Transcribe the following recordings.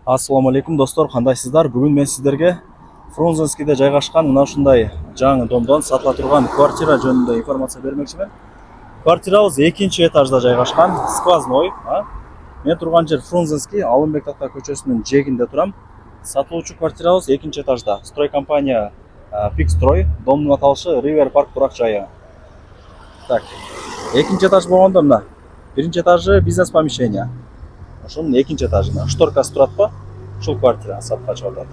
Ассаламу алейкум достор, қандайсыздар? Бүгін мен сіздерге Фрунзенскийде жайғашқан мына ушундай жаңы домдон сатыла турган квартира жөнүндө информация бермекчимин. Квартирабыз 2-нчи этажда жайгашкан, сквозной. Мен турган жер Фрунзенский, Алымбек Тата көчөсүнүн жээгинде турам. Сатылуучу квартирабыз 2-нчи этажда. Стройкомпания Пикстрой, домдун аталышы Ривер Парк турак жайы. Так, 2-нчи этаж болгондо мына 1-нчи этажы бизнес помещение. Ошонун 2-нчи этажында шторкасы турат го, ушул квартира сатка чыгып атат.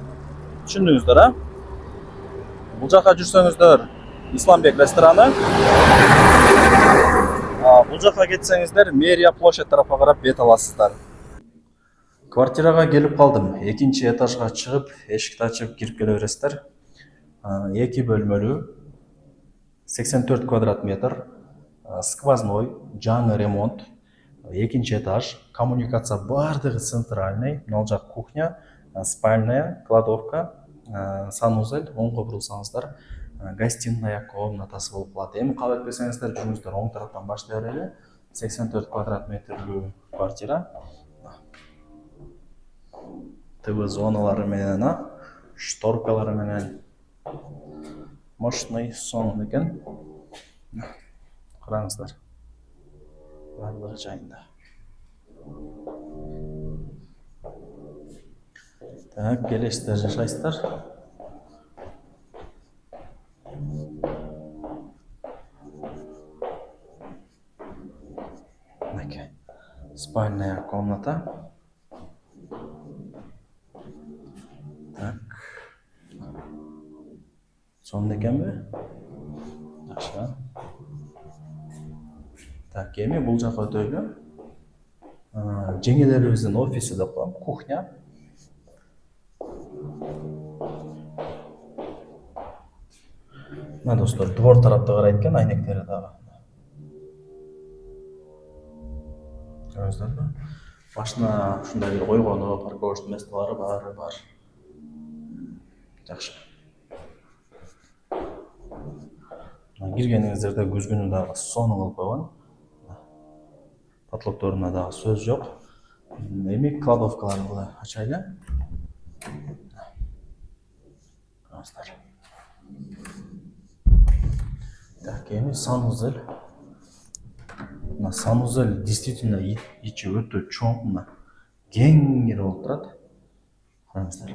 Түшүндүңүздөр, Бул жака жүрсөңүздөр Исламбек рестораны. Бул жака кетсеңиздер Мэрия площадь тарапка карап бет аласыздар. Квартирага келип калдым. 2-нчи этажга чыгып, эшикти ачып кирип келе бересиздер. 2 бөлмөлүү, 84 квадрат метр, сквозной, жаңы ремонт. 2-нчи этаж, коммуникация бардыгы центральный, мына жак кухня, спальная, кладовка, санузел, оңго бурулсаңыздар, гостиная комнатасы болуп калат. Эми кабыл этпесеңиздер, жүрүңүздөр оң тараптан баштай берели. 84 квадрат метрлүү квартира. ТВ зоналары менен, шторкалары менен, мощный сон экен. Караңыздар. Барлығы жайында. Так, келесіздер жашайсыздар. Спальная комната. Так. Сон екен бе? Жақсы. Так, эми бул жака өтөлү. Жеңелерибиздин офиси деп коем, кухня. Мына достор, двор тарапта карайт экен, айнектери дагы. Көрүңүздөрбү? Башына ушундай бир койгону, парковочный местолары бар. Жакшы. Киргениңиздерде күзгүнү дагы сону кылып койгон. Потолокторуна дагы сөз жок. Эми кладовкаларды ачайлы. Караңыздар. Так, эми санузел. Мына санузел действительно ичи өтө чоң, мына кеңири болуп турат. Караңыздар.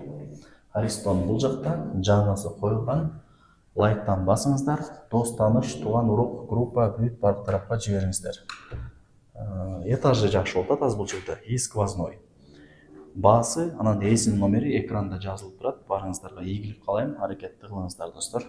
Аристон бул жакта, жаңасы коюлган. Лайктан басыңыздар, дос тааныш, тууган урук, группа, бүт бар тарапка жибериңиздер. Этажы жакшы болуп атат бул жерде, и сквозной. Баасы, анан эсинин номери экранда жазылып турат. Барыңыздарга ийгилик каалайм, аракетти кылыңыздар достор.